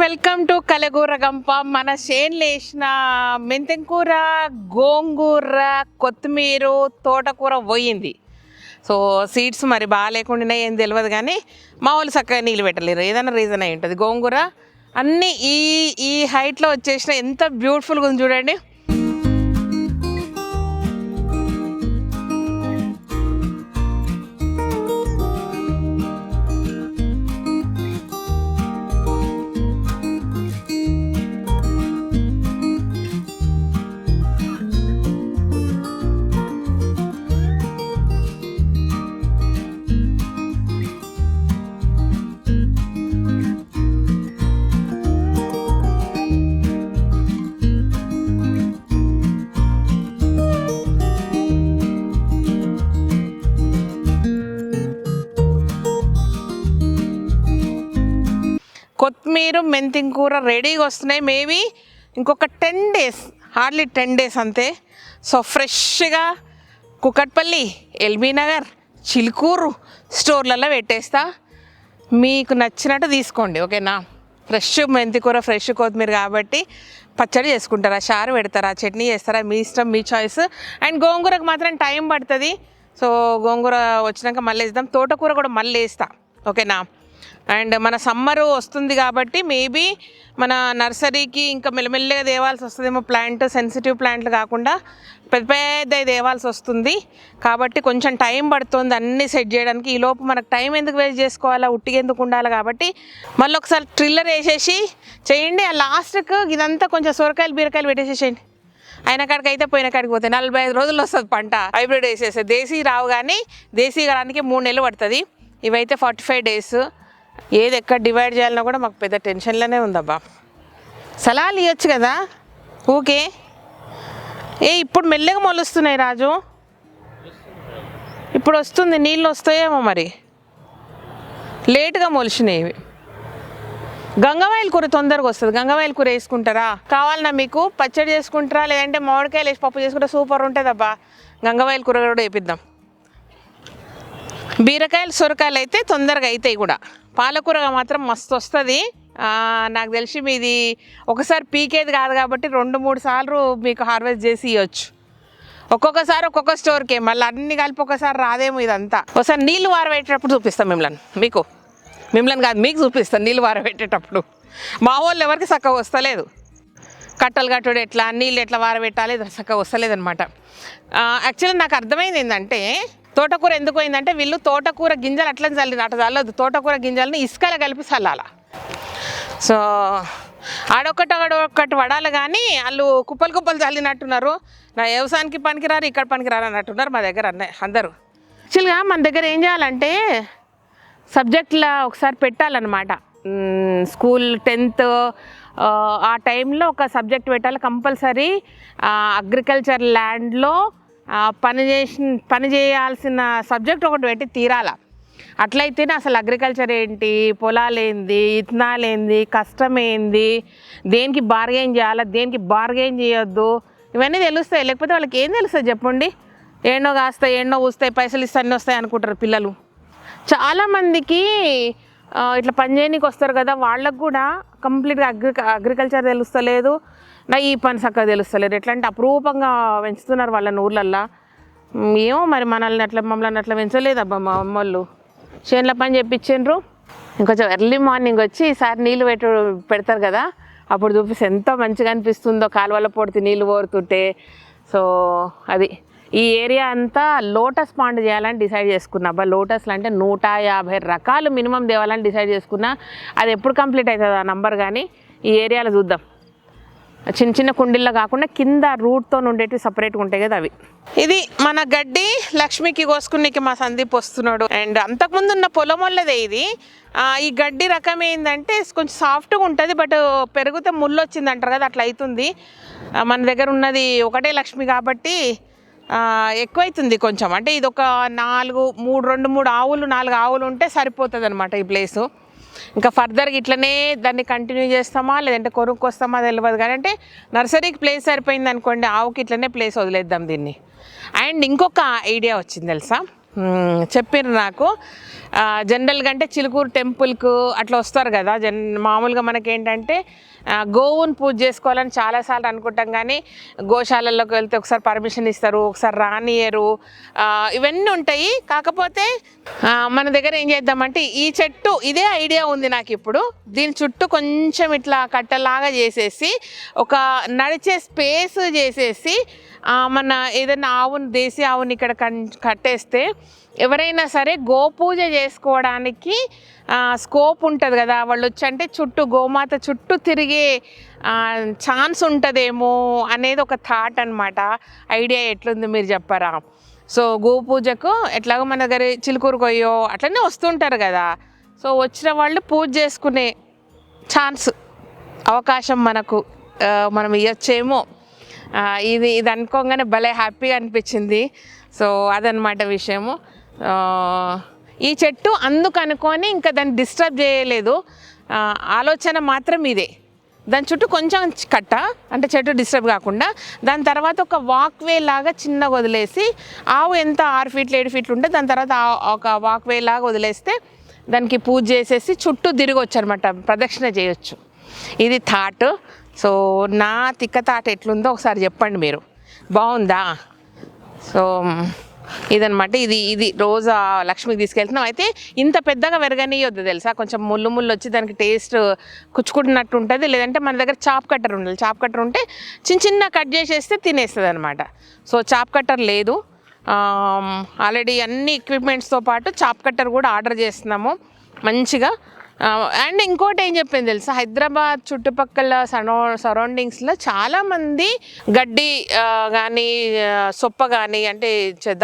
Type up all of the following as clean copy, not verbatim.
Welcome to Kalagooragampa. మన చేనులో వేసిన మెంతెంకూర, గోంగూర, కొత్తిమీర, తోటకూర పోయింది. సో సీడ్స్ మరి బాగా లేకుండా ఏం తెలియదు, కానీ మా వాళ్ళు చక్కగా నీళ్ళు పెట్టలేరు. ఏదైనా రీజన్ అయి ఉంటుంది. గోంగూర అన్నీ ఈ హైట్లో వచ్చేసిన ఎంత బ్యూటిఫుల్గా ఉంది చూడండి. కొత్తిమీర, మెంతికూర రెడీగా వస్తున్నాయి. మేబీ ఇంకొక 10 days, హార్డ్లీ 10 days అంతే. సో ఫ్రెష్గా కుకట్పల్లి, ఎల్బీ నగర్, చిలుకూరు స్టోర్లలో పెట్టేస్తా. మీకు నచ్చినట్టు తీసుకోండి, ఓకేనా. ఫ్రెష్ మెంతికూర, ఫ్రెష్ కొత్తిమీర కాబట్టి పచ్చడి చేసుకుంటారా, చారు పెడతారా, చట్నీ చేస్తారా, మీ ఇష్టం, మీ చాయిస్. అండ్ గోంగూరకు మాత్రం టైం పడుతుంది. సో గోంగూర వచ్చినాక మళ్ళీ వేద్దాం. తోటకూర కూడా మళ్ళీ వేస్తా, ఓకేనా. అండ్ మన సమ్మరు వస్తుంది కాబట్టి మేబీ మన నర్సరీకి ఇంకా మెల్లమెల్లగా తేవాల్సి వస్తుందేమో. ప్లాంట్ సెన్సిటివ్ ప్లాంట్లు కాకుండా పెద్ద పెద్ద తేవాల్సి వస్తుంది కాబట్టి కొంచెం టైం పడుతుంది అన్నీ సెట్ చేయడానికి. ఈలోపు మనకు టైం ఎందుకు వేస్ట్ చేసుకోవాలా, ఉట్టిగా ఎందుకు ఉండాలి కాబట్టి మళ్ళీ ఒకసారి ట్రిల్లర్ వేసేసి చేయండి. ఆ లాస్ట్కు ఇదంతా కొంచెం సొరకాయలు, బీరకాయలు పెట్టేసేసేయండి. అయిన కాడికి అయితే పోయిన కాడికి పోతాయి. 45 రోజుల్లో వస్తుంది పంట. హైబ్రిడ్ వేసేస్తే దేశీ రావు, కానీ దేశీ రానికి 3 నెలలు పడుతుంది. ఇవైతే 45 days. ఏది ఎక్కడ డివైడ్ చేయాలన్నా కూడా మాకు పెద్ద టెన్షన్లోనే ఉందబ్బా. సలాలు ఇవ్వచ్చు కదా ఓకే. ఇప్పుడు మెల్లగా మొలుస్తున్నాయి రాజు, ఇప్పుడు వస్తుంది. నీళ్ళు వస్తాయేమో మరి, లేటుగా మొలిచినాయి ఇవి. గంగవాయిల కూర తొందరగా వస్తుంది. గంగవాయిల కూర వేసుకుంటారా? కావాలన్నా మీకు పచ్చడి చేసుకుంటారా, లేదంటే మామిడికాయలు వేసి పప్పు చేసుకుంటే సూపర్ ఉంటుందబ్బా. గంగవాయిల కూర కూడా వేపిద్దాం. బీరకాయలు, సొరకాయలు అయితే తొందరగా అవుతాయి కూడా. పాలకూర మాత్రం మస్తు వస్తుంది. నాకు తెలిసి మీది ఒకసారి పీకేది కాదు కాబట్టి 2-3 సార్లు మీకు హార్వెస్ట్ చేసి ఇవ్వచ్చు. ఒక్కొక్కసారి ఒక్కొక్క స్టోర్కే, మళ్ళీ అన్ని కలిపి ఒకసారి రాదేమో ఇదంతా. ఒకసారి నీళ్ళు వారబెట్టేటప్పుడు చూపిస్తాం మిమ్మల్ని కాదు మీకు చూపిస్తాను. నీళ్ళు వారబెట్టేటప్పుడు మా వాళ్ళు ఎవరికి చక్కగా వస్తలేదు. కట్టలు కట్టుడు ఎట్లా, నీళ్ళు ఎట్లా వారబెట్టాలి, చక్కగా వస్తలేదనమాట. యాక్చువల్లీ నాకు అర్థమైంది ఏంటంటే, తోటకూర ఎందుకు పోయిందంటే వీళ్ళు తోటకూర గింజలు అట్లా చల్లదు. తోటకూర గింజలని ఇసుకలో కలిపి చల్లాల. సో ఆడొక్కటి వడాలి, కానీ వాళ్ళు కుప్పలు చల్లినట్టున్నారు. నా వ్యవసాయానికి పనికిరారు, ఇక్కడ పనికిరారు అన్నట్టున్నారు మా దగ్గర అందరూ. యాక్చువల్గా మన దగ్గర ఏం చేయాలంటే సబ్జెక్టులా ఒకసారి పెట్టాలన్నమాట. స్కూల్ 10th ఆ టైంలో ఒక సబ్జెక్ట్ పెట్టాలి కంపల్సరీ. అగ్రికల్చర్ ల్యాండ్లో పని చేయాల్సిన సబ్జెక్ట్ ఒకటి పెట్టి తీరాల. అట్లయితేనే అసలు అగ్రికల్చర్ ఏంటి, పొలాలు ఏంది, ఇత్తనాలు ఏంది, కష్టం ఏంది, దేనికి బార్గెన్ చేయాలా, దేనికి బార్గెన్ చేయొద్దు, ఇవన్నీ తెలుస్తాయి. లేకపోతే వాళ్ళకి ఏం తెలుస్తుంది చెప్పండి. ఎన్నో కాస్తాయి, ఎన్నో వస్తాయి, పైసలు ఇస్తే అన్నీ వస్తాయి అనుకుంటారు పిల్లలు. చాలామందికి ఇట్లా పని చేయడానికి వస్తారు కదా, వాళ్ళకు కూడా కంప్లీట్గా అగ్రికల్చర్ తెలుస్తలేదు, నా ఈ పని చక్కగా తెలుస్తలేదు. ఎట్లా అంటే అపురూపంగా పెంచుతున్నారు వాళ్ళని ఊర్లల్లో. ఏమో మరి మమ్మల్ని అట్లా పెంచలేదబ్బా మా అమ్మోళ్ళు. చేనుల పని చెప్పించిండ్రు. ఇంకొంచెం ఎర్లీ మార్నింగ్ వచ్చి ఈసారి నీళ్ళు పెడతారు కదా, అప్పుడు చూపిస్తే ఎంత మంచిగా అనిపిస్తుందో కాలువల పొడితే నీళ్ళు పోరుతుంటే. సో అది ఈ ఏరియా అంతా లోటస్ పాండ్ చేయాలని డిసైడ్ చేసుకున్నా. అబ్బా లోటస్లు అంటే 150 రకాలు మినిమం తేవాలని డిసైడ్ చేసుకున్నా. అది ఎప్పుడు కంప్లీట్ అవుతుంది ఆ నంబర్, కానీ ఈ ఏరియాలో చూద్దాం. చిన్న చిన్న కుండీల్లో కాకుండా కింద రూట్తో ఉండేటివి సపరేట్గా ఉంటాయి కదా అవి. ఇది మన గడ్డి లక్ష్మికి కోసుకునేకి మా సందీప్ వస్తున్నాడు. అండ్ అంతకుముందు ఉన్న పొలం వల్లదే ఇది. ఈ గడ్డి రకం ఏంటంటే కొంచెం సాఫ్ట్గా ఉంటుంది, బట్ పెరిగితే ముళ్ళు వచ్చింది అంటారు కదా, అట్లా అవుతుంది. మన దగ్గర ఉన్నది ఒకటే లక్ష్మి కాబట్టి ఎక్కువైతుంది కొంచెం. అంటే ఇది ఒక 2-3 ఆవులు 4 ఆవులు ఉంటే సరిపోతుంది అనమాట ఈ ప్లేసు. ఇంకా ఫర్దర్గా ఇట్లనే దాన్ని కంటిన్యూ చేస్తామా లేదంటే కొనుక్కొస్తామా తెలియదు, కానీ అంటే నర్సరీకి ప్లేస్ సరిపోయింది అనుకోండి, ఆవుకి ఇట్లనే ప్లేస్ వదిలేద్దాం దీన్ని. అండ్ ఇంకొక ఐడియా వచ్చింది తెలుసా, చెప్పారు నాకు. జనరల్గా అంటే చిలుకూరు టెంపుల్కు అట్లా వస్తారు కదా, మామూలుగా మనకేంటంటే గోవుని పూజ చేసుకోవాలని చాలాసార్లు అనుకుంటాం, కానీ గోశాలలోకి వెళ్తే ఒకసారి పర్మిషన్ ఇస్తారు, ఒకసారి రానియరు, ఇవన్నీ ఉంటాయి. కాకపోతే మన దగ్గర ఏం చేద్దామంటే ఈ చెట్టు ఇదే ఐడియా ఉంది నాకు ఇప్పుడు. దీని చుట్టూ కొంచెం ఇట్లా కట్టలాగా చేసేసి ఒక నడిచే స్పేస్ చేసేసి మన ఏదైనా ఆవుని, దేశీ ఆవుని ఇక్కడ కట్టేస్తే ఎవరైనా సరే గోపూజ చేసుకోవడానికి స్కోప్ ఉంటుంది కదా, వాళ్ళు వచ్చి అంటే చుట్టూ గోమాత చుట్టూ తిరిగే ఛాన్స్ ఉంటుందేమో అనేది ఒక థాట్ అనమాట. ఐడియా ఎట్లుంది మీరు చెప్పారా? సో గోపూజకు ఎట్లాగో మన దగ్గర చిలుకూరు కొయ్యో అట్లనే వస్తుంటారు కదా, సో వచ్చిన వాళ్ళు పూజ చేసుకునే ఛాన్స్, అవకాశం మనం ఇవ్వచ్చేమో. ఇది అనుకోగానే భలే హ్యాపీగా అనిపించింది. సో అదనమాట విషయము. ఈ చెట్టు అందుకు అనుకొని ఇంకా దాన్ని డిస్టర్బ్ చేయలేదు, ఆలోచన మాత్రం ఇదే. దాని చుట్టూ కొంచెం కట్ట అంటే చెట్టు డిస్టర్బ్ కాకుండా, దాని తర్వాత ఒక వాక్వే లాగా చిన్నగా వదిలేసి, ఆవు ఎంత 6 ఫీట్లు 7 ఫీట్లు ఉంటే దాని తర్వాత ఒక వాక్వే లాగా వదిలేస్తే దానికి పూజ చేసేసి చుట్టూ తిరగొచ్చు అనమాట, ప్రదక్షిణ చేయొచ్చు. ఇది థాట్. సో నా తిక్క థాట్ ఎట్లుందో ఒకసారి చెప్పండి మీరు, బాగుందా? సో ఇదనమాట. ఇది రోజు లక్ష్మికి తీసుకెళ్తున్నాం. అయితే ఇంత పెద్దగా వెరగనీయొద్దు తెలుసా, కొంచెం ముళ్ళు వచ్చి దానికి టేస్ట్ కుచ్చుకుంటున్నట్టు ఉంటుంది. లేదంటే మన దగ్గర చాప్ కట్టర్ ఉండాలి, చాప్ కట్టర్ ఉంటే చిన్న కట్ చేసేస్తే తినేస్తుంది అనమాట. సో చాప్ కట్టర్ లేదు, ఆల్రెడీ అన్ని ఎక్విప్మెంట్స్తో పాటు చాప్ కట్టర్ కూడా ఆర్డర్ చేస్తున్నాము మంచిగా. అండ్ ఇంకోటి ఏం చెప్పింది తెలుసా, హైదరాబాద్ చుట్టుపక్కల సరౌండింగ్స్లో చాలామంది గడ్డి కానీ సొప్ప కానీ అంటే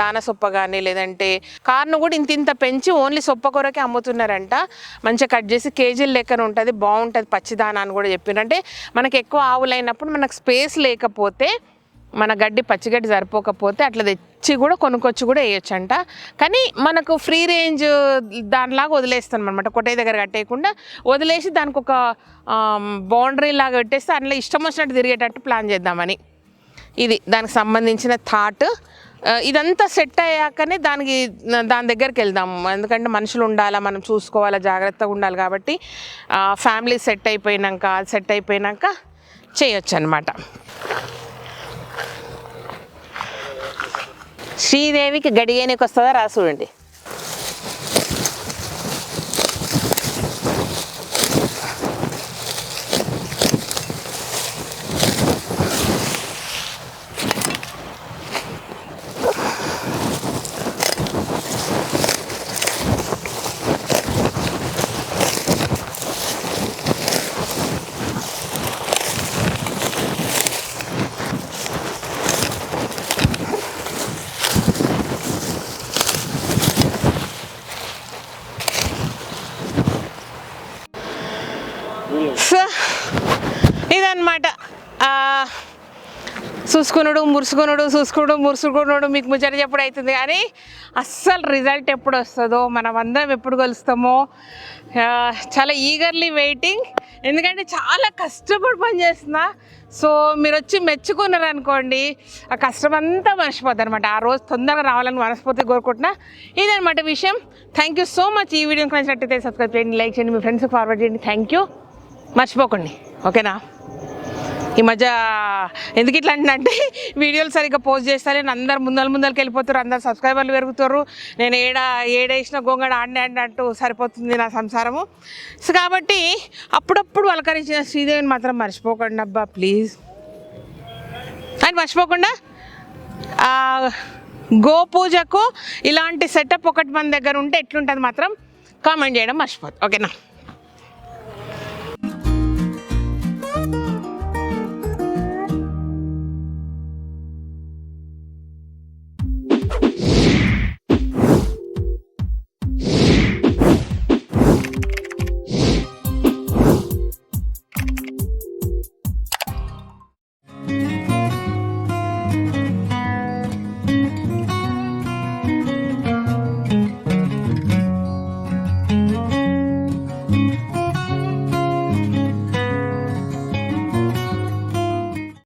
దాన సొప్ప కానీ లేదంటే కార్ను కూడా ఇంత పెంచి ఓన్లీ సొప్ప కొరకే అమ్ముతున్నారంట. మంచిగా కట్ చేసి కేజీల లెక్కన ఉంటుంది, బాగుంటుంది పచ్చిదాన అని కూడా చెప్పిండ్రు. అంటే మనకి ఎక్కువ ఆవులైనప్పుడు మనకు స్పేస్ లేకపోతే, మన గడ్డి పచ్చిగడ్డి సరిపోకపోతే అట్లా తెచ్చి కూడా కొనుక్కొచ్చి కూడా వేయొచ్చంట. కానీ మనకు ఫ్రీ రేంజ్ దానిలాగా వదిలేస్తాం అనమాట, కొట్టే దగ్గర కట్టేయకుండా వదిలేసి దానికి ఒక బౌండరీ లాగా పెట్టేస్తే అందులో ఇష్టం వచ్చినట్టు తిరిగేటట్టు ప్లాన్ చేద్దామని. ఇది దానికి సంబంధించిన థాట్. ఇదంతా సెట్ అయ్యాకనే దాని దగ్గరికి వెళ్దాము, ఎందుకంటే మనుషులు ఉండాలా, మనం చూసుకోవాలా, జాగ్రత్తగా ఉండాలి. కాబట్టి ఫ్యామిలీ సెట్ అయిపోయినాక చేయొచ్చు అనమాట. శ్రీదేవికి గడిగేనికి వస్తుందా రా చూడండి. సో ఇదన్నమాట, చూసుకున్నాడు మురుసుకున్నాడు మీకు ముచ్చట ఎప్పుడు అవుతుంది, కానీ అస్సలు రిజల్ట్ ఎప్పుడు వస్తుందో, మనం అందరం ఎప్పుడు కలుస్తామో చాలా ఈగర్లీ వెయిటింగ్. ఎందుకంటే చాలా కష్టపడి పనిచేస్తున్నా. సో మీరు వచ్చి మెచ్చుకున్నారు అనుకోండి, ఆ కష్టం అంతా మర్చిపోతారు అనమాట. ఆ రోజు తొందరగా రావాలని మనస్ఫూర్తిగా కోరుకుంటున్నా. ఇదనమాట విషయం. Thank you so much. ఈ వీడియోకి నచ్చినట్టయితే సబ్స్క్రైబ్ చేయండి, లైక్ చేయండి, మీ ఫ్రెండ్స్కి ఫార్వర్డ్ చేయండి. థ్యాంక్ యూ, మర్చిపోకండి. ఓకేనా? ఈ మధ్య ఎందుకు ఇట్లా అంటే వీడియోలు సరిగ్గా పోస్ట్ చేస్తారే, అందరు ముందరికి వెళ్ళిపోతారు, అందరు సబ్స్క్రైబర్లు పెరుగుతారు, నేను ఏడేసిన గోంగడ ఆడినట్టు సరిపోతుంది నా సంసారము. సో కాబట్టి అప్పుడప్పుడు అలకరించిన శ్రీదేవిని మాత్రం మర్చిపోకండి అబ్బా ప్లీజ్. అని మర్చిపోకుండా గోపూజకు ఇలాంటి సెటప్ ఒకటి మన దగ్గర ఉంటే ఎట్లుంటుంది మాత్రం కామెంట్ చేయడం మర్చిపోదు. ఓకేనా?